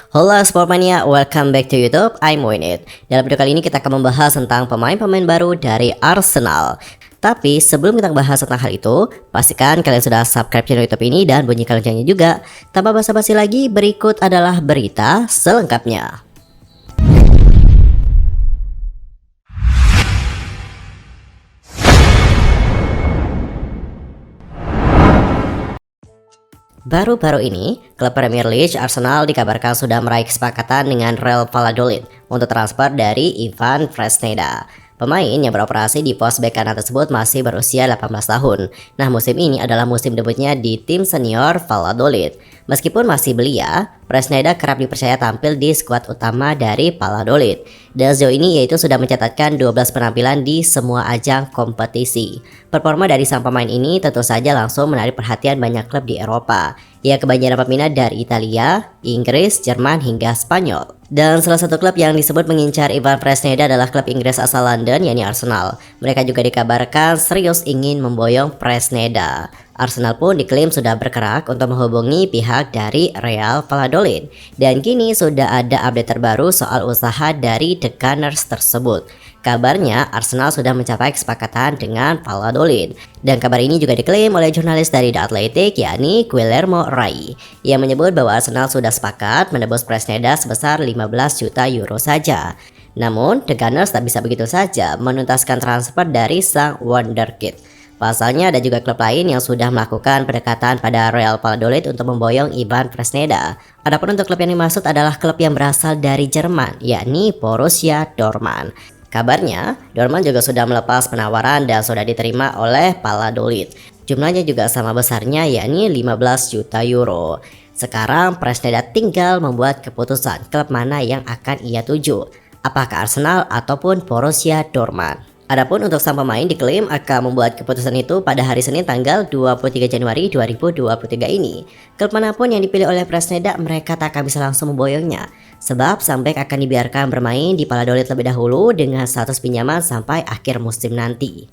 Halo Sportmania, welcome back to YouTube, I'm Winit. Dalam video kali ini kita akan membahas tentang pemain-pemain baru dari Arsenal. Tapi sebelum kita bahas tentang hal itu, pastikan kalian sudah subscribe channel YouTube ini dan bunyikan loncengnya juga. Tanpa basa-basi lagi, berikut adalah berita selengkapnya. Baru-baru ini, klub Premier League Arsenal dikabarkan sudah meraih kesepakatan dengan Real Valladolid untuk transfer dari Ivan Fresneda. Pemain yang beroperasi di pos bek kanan tersebut masih berusia 18 tahun. Nah, musim ini adalah musim debutnya di tim senior Valladolid. Meskipun masih belia, Fresneda kerap dipercaya tampil di skuad utama dari Valladolid. Dan sejauh ini yaitu sudah mencatatkan 12 penampilan di semua ajang kompetisi. Performa dari sang pemain ini tentu saja langsung menarik perhatian banyak klub di Eropa. Ia kebanyakan peminat dari Italia, Inggris, Jerman hingga Spanyol. Dan salah satu klub yang disebut mengincar Ivan Fresneda adalah klub Inggris asal London, yakni Arsenal. Mereka juga dikabarkan serius ingin memboyong Fresneda. Arsenal pun diklaim sudah bergerak untuk menghubungi pihak dari Real Valladolid. Dan kini sudah ada update terbaru soal usaha dari The Gunners tersebut. Kabarnya Arsenal sudah mencapai kesepakatan dengan Valladolid. Dan kabar ini juga diklaim oleh jurnalis dari The Athletic, yakni Guillermo Rai. Ia menyebut bahwa Arsenal sudah sepakat menebus Fresneda sebesar 15 juta euro saja. Namun, The Gunners tak bisa begitu saja menuntaskan transfer dari sang wonderkid. Pasalnya ada juga klub lain yang sudah melakukan pendekatan pada Real Valladolid untuk memboyong Ivan Fresneda. Adapun untuk klub yang dimaksud adalah klub yang berasal dari Jerman, yakni Borussia Dortmund. Kabarnya, Dortmund juga sudah melepas penawaran dan sudah diterima oleh Valladolid. Jumlahnya juga sama besarnya, yakni 15 juta euro. Sekarang Fresneda tinggal membuat keputusan klub mana yang akan ia tuju, apakah Arsenal ataupun Borussia Dortmund. Adapun untuk sang pemain diklaim akan membuat keputusan itu pada hari Senin tanggal 23 Januari 2023 ini. Klub manapun yang dipilih oleh Fresneda, mereka tak akan bisa langsung memboyongnya. Sebab sampai akan dibiarkan bermain di Valladolid lebih dahulu dengan status pinjaman sampai akhir musim nanti.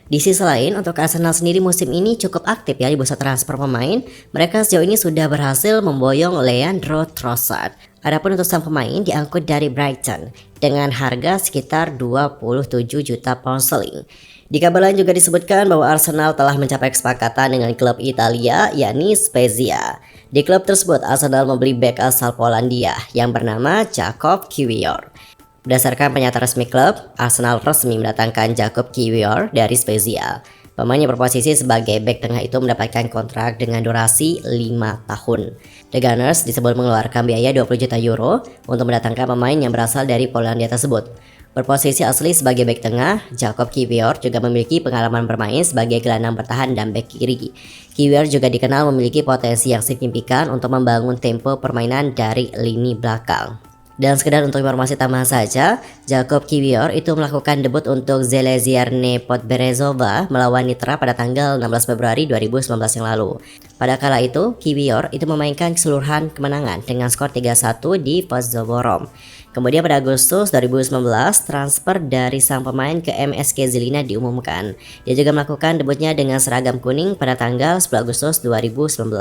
Di sisi lain, untuk Arsenal sendiri musim ini cukup aktif ya di bursa transfer pemain. Mereka sejauh ini sudah berhasil memboyong Leandro Trossard. Adapun untuk sang pemain diangkut dari Brighton dengan harga sekitar 27 juta pound sterling. Di kabar lain juga disebutkan bahwa Arsenal telah mencapai kesepakatan dengan klub Italia, yakni Spezia. Di klub tersebut, Arsenal membeli bek asal Polandia yang bernama Jakub Kiwior. Berdasarkan pernyataan resmi klub, Arsenal resmi mendatangkan Jakub Kiwior dari Spezia. Pemain yang berposisi sebagai bek tengah itu mendapatkan kontrak dengan durasi 5 tahun. The Gunners disebut mengeluarkan biaya 20 juta euro untuk mendatangkan pemain yang berasal dari Polandia tersebut. Berposisi asli sebagai bek tengah, Jakub Kiwior juga memiliki pengalaman bermain sebagai gelandang bertahan dan bek kiri. Kiwior juga dikenal memiliki potensi yang signifikan untuk membangun tempo permainan dari lini belakang. Dan sekedar untuk informasi tambahan saja, Jakub Kiwior itu melakukan debut untuk Železničar Podbrezova melawan Nitra pada tanggal 16 Februari 2019 yang lalu. Pada kala itu, Kiwior itu memainkan keseluruhan kemenangan dengan skor 3-1 di Podzoborom. Kemudian pada Agustus 2019, transfer dari sang pemain ke MSK Žilina diumumkan. Dia juga melakukan debutnya dengan seragam kuning pada tanggal 10 Agustus 2019.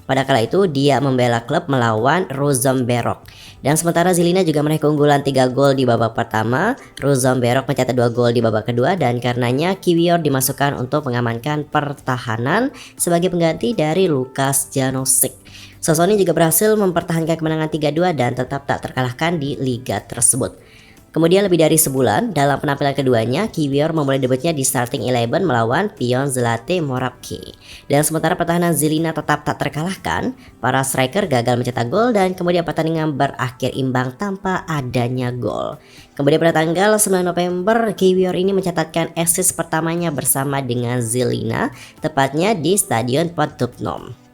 Pada kala itu, dia membela klub melawan Rožomberok. Dan sementara Žilina juga meraih keunggulan 3 gol di babak pertama, Rožomberok mencetak 2 gol di babak kedua, dan karenanya Kiwior dimasukkan untuk mengamankan pertahanan sebagai pengganti dari Lukas Janosic. Sosok ini juga berhasil mempertahankan kemenangan 3-2 dan tetap tak terkalahkan di liga tersebut. Kemudian lebih dari sebulan, dalam penampilan keduanya, Kiwior memulai debutnya di starting 11 melawan Pion Zlate Moravki. Dan sementara pertahanan Žilina tetap tak terkalahkan, para striker gagal mencetak gol dan kemudian pertandingan berakhir imbang tanpa adanya gol. Kemudian pada tanggal 9 November, Kiwior ini mencatatkan assist pertamanya bersama dengan Žilina, tepatnya di Stadion Podupnom.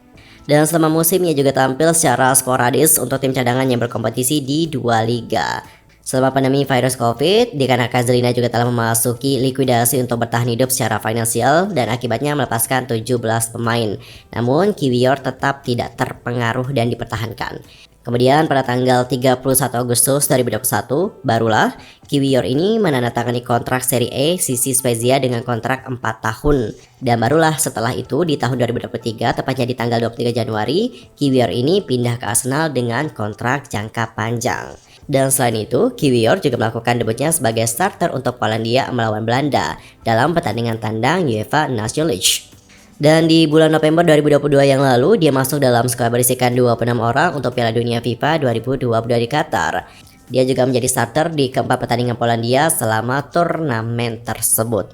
Dan selama musim ia juga tampil secara sporadis untuk tim cadangan yang berkompetisi di 2 liga. Selama pandemi virus COVID, dikarenakan Žilina juga telah memasuki likuidasi untuk bertahan hidup secara finansial dan akibatnya melepaskan 17 pemain. Namun, Kiwior tetap tidak terpengaruh dan dipertahankan. Kemudian pada tanggal 31 Agustus 2021, barulah Kiwior ini menandatangani kontrak Serie A Sisi Spezia dengan kontrak 4 tahun. Dan barulah setelah itu di tahun 2023, tepatnya di tanggal 23 Januari, Kiwior ini pindah ke Arsenal dengan kontrak jangka panjang. Dan selain itu, Kiwior juga melakukan debutnya sebagai starter untuk Polandia melawan Belanda dalam pertandingan tandang UEFA Nations League. Dan di bulan November 2022 yang lalu, dia masuk dalam skuad berisikan 26 orang untuk Piala Dunia FIFA 2022 di Qatar. Dia juga menjadi starter di keempat pertandingan Polandia selama turnamen tersebut.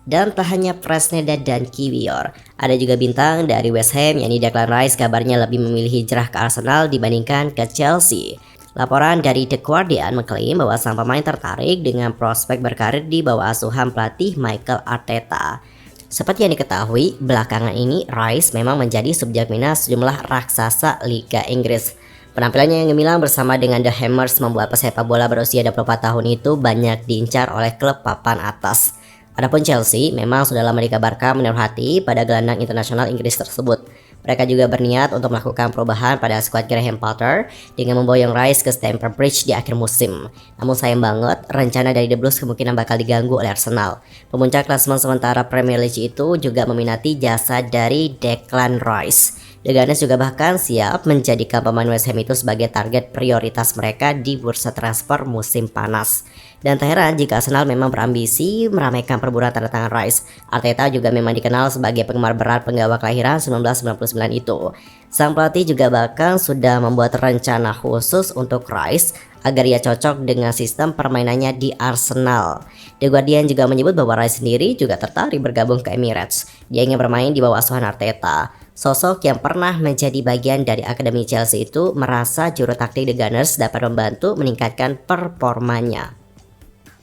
Dan tak hanya Fresneda dan Kiwior, ada juga bintang dari West Ham yakni Declan Rice kabarnya lebih memilih hijrah ke Arsenal dibandingkan ke Chelsea. Laporan dari The Guardian mengklaim bahwa sang pemain tertarik dengan prospek berkarir di bawah asuhan pelatih Mikel Arteta. Seperti yang diketahui, belakangan ini Rice memang menjadi subjek minat sejumlah raksasa Liga Inggris. Penampilannya yang gemilang bersama dengan The Hammers membuat pesepak bola berusia 24 tahun itu banyak diincar oleh klub papan atas. Adapun Chelsea memang sudah lama dikabarkan menaruh hati pada gelandang internasional Inggris tersebut. Mereka juga berniat untuk melakukan perubahan pada skuad Graham Potter dengan memboyong Rice ke Stamford Bridge di akhir musim. Namun sayang banget, rencana dari The Blues kemungkinan bakal diganggu oleh Arsenal. Pemuncak klasemen sementara Premier League itu juga meminati jasa dari Declan Rice. The Gunners juga bahkan siap menjadikan pemain West Ham itu sebagai target prioritas mereka di bursa transfer musim panas. Dan tak heran jika Arsenal memang berambisi meramaikan perburuan tanda tangan Rice. Arteta juga memang dikenal sebagai penggemar berat penggawa kelahiran 1999 itu. Sang pelatih juga bahkan sudah membuat rencana khusus untuk Rice agar ia cocok dengan sistem permainannya di Arsenal. The Guardian juga menyebut bahwa Rice sendiri juga tertarik bergabung ke Emirates. Dia ingin bermain di bawah asuhan Arteta. Sosok yang pernah menjadi bagian dari Akademi Chelsea itu merasa juru taktik The Gunners dapat membantu meningkatkan performanya.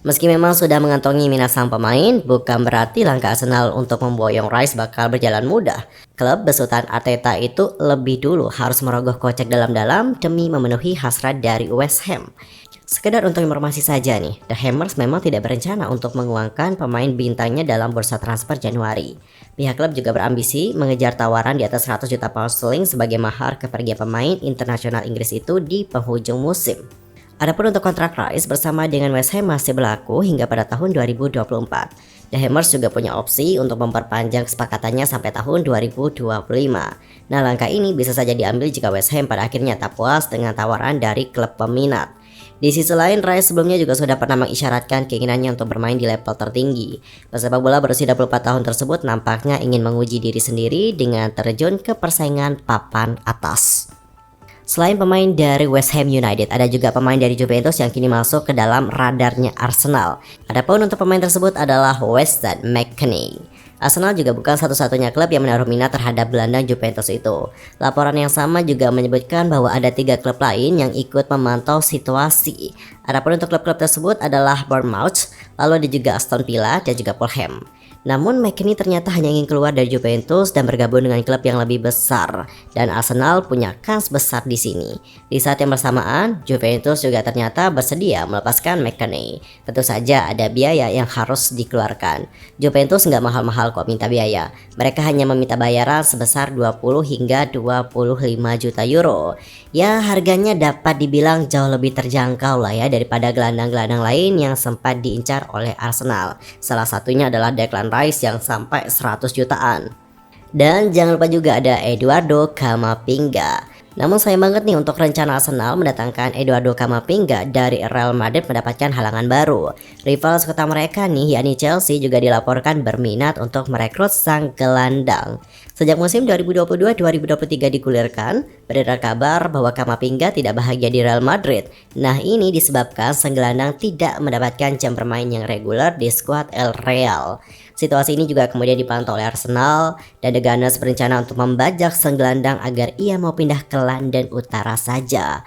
Meski memang sudah mengantongi minat sang pemain, bukan berarti langkah Arsenal untuk memboyong Rice bakal berjalan mudah. Klub besutan Arteta itu lebih dulu harus merogoh kocek dalam-dalam demi memenuhi hasrat dari West Ham. Sekedar untuk informasi saja nih, The Hammers memang tidak berencana untuk menguangkan pemain bintangnya dalam bursa transfer Januari. Pihak klub juga berambisi mengejar tawaran di atas 100 juta pound sterling sebagai mahar kepergian pemain internasional Inggris itu di penghujung musim. Adapun untuk kontrak Rice bersama dengan West Ham masih berlaku hingga pada tahun 2024. The Hammers juga punya opsi untuk memperpanjang kesepakatannya sampai tahun 2025. Nah, langkah ini bisa saja diambil jika West Ham pada akhirnya tak puas dengan tawaran dari klub peminat. Di sisi lain, Rice sebelumnya juga sudah pernah mengisyaratkan keinginannya untuk bermain di level tertinggi. Pesepak bola berusia 24 tahun tersebut nampaknya ingin menguji diri sendiri dengan terjun ke persaingan papan atas. Selain pemain dari West Ham United, ada juga pemain dari Juventus yang kini masuk ke dalam radarnya Arsenal. Adapun untuk pemain tersebut adalah Weston McKennie. Arsenal juga bukan satu-satunya klub yang menaruh minat terhadap gelandang Juventus itu. Laporan yang sama juga menyebutkan bahwa ada 3 klub lain yang ikut memantau situasi. Adapun untuk klub-klub tersebut adalah Bournemouth, lalu ada juga Aston Villa dan juga Fulham. Namun McKennie ternyata hanya ingin keluar dari Juventus dan bergabung dengan klub yang lebih besar, dan Arsenal punya kans besar di sini. Di saat yang bersamaan, Juventus juga ternyata bersedia melepaskan McKennie. Tentu saja ada biaya yang harus dikeluarkan. Juventus nggak mahal-mahal kok minta biaya. Mereka hanya meminta bayaran sebesar 20 hingga 25 juta euro. Ya, harganya dapat dibilang jauh lebih terjangkau lah ya daripada gelandang-gelandang lain yang sempat diincar oleh Arsenal. Salah satunya adalah Declan Rice yang sampai 100 jutaan. Dan jangan lupa juga ada Eduardo Camavinga. Namun sayang banget nih untuk rencana Arsenal mendatangkan Eduardo Camavinga dari Real Madrid mendapatkan halangan baru. Rival sekota mereka nih yakni Chelsea juga dilaporkan berminat untuk merekrut sang gelandang. Sejak musim 2022-2023 digulirkan, beredar kabar bahwa Camavinga tidak bahagia di Real Madrid. Nah, ini disebabkan sang gelandang tidak mendapatkan jam bermain yang reguler di skuad El Real. Situasi ini juga kemudian dipantau oleh Arsenal dan The Gunners berencana untuk membajak sang gelandang agar ia mau pindah ke London Utara saja.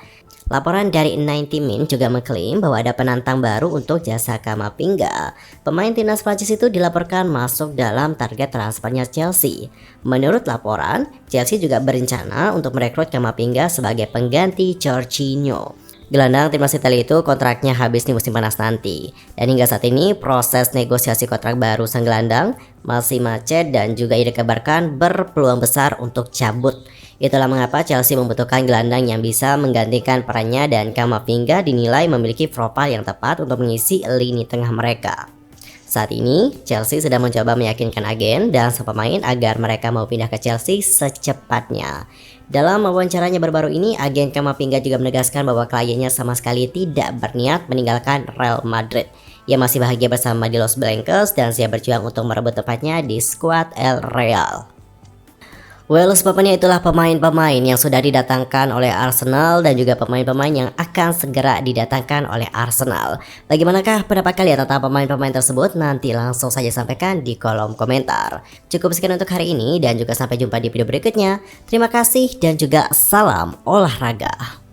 Laporan dari 90 Min juga mengklaim bahwa ada penantang baru untuk jasa Camavinga. Pemain timnas Prancis itu dilaporkan masuk dalam target transfernya Chelsea. Menurut laporan, Chelsea juga berencana untuk merekrut Camavinga sebagai pengganti Jorginho. Gelandang timnas Italia itu kontraknya habis di musim panas nanti. Dan hingga saat ini proses negosiasi kontrak baru sang gelandang masih macet dan juga ia dikabarkan berpeluang besar untuk cabut. Itulah mengapa Chelsea membutuhkan gelandang yang bisa menggantikan perannya dan Camavinga dinilai memiliki profil yang tepat untuk mengisi lini tengah mereka. Saat ini, Chelsea sedang mencoba meyakinkan agen dan sang pemain agar mereka mau pindah ke Chelsea secepatnya. Dalam wawancaranya baru-baru ini, agen Camavinga juga menegaskan bahwa kliennya sama sekali tidak berniat meninggalkan Real Madrid. Ia masih bahagia bersama di Los Blancos dan siap berjuang untuk merebut tempatnya di skuad El Real. Well, sebabnya itulah pemain-pemain yang sudah didatangkan oleh Arsenal dan juga pemain-pemain yang akan segera didatangkan oleh Arsenal. Bagaimanakah pendapat kalian tentang pemain-pemain tersebut? Nanti langsung saja sampaikan di kolom komentar. Cukup sekian untuk hari ini dan juga sampai jumpa di video berikutnya. Terima kasih dan juga salam olahraga.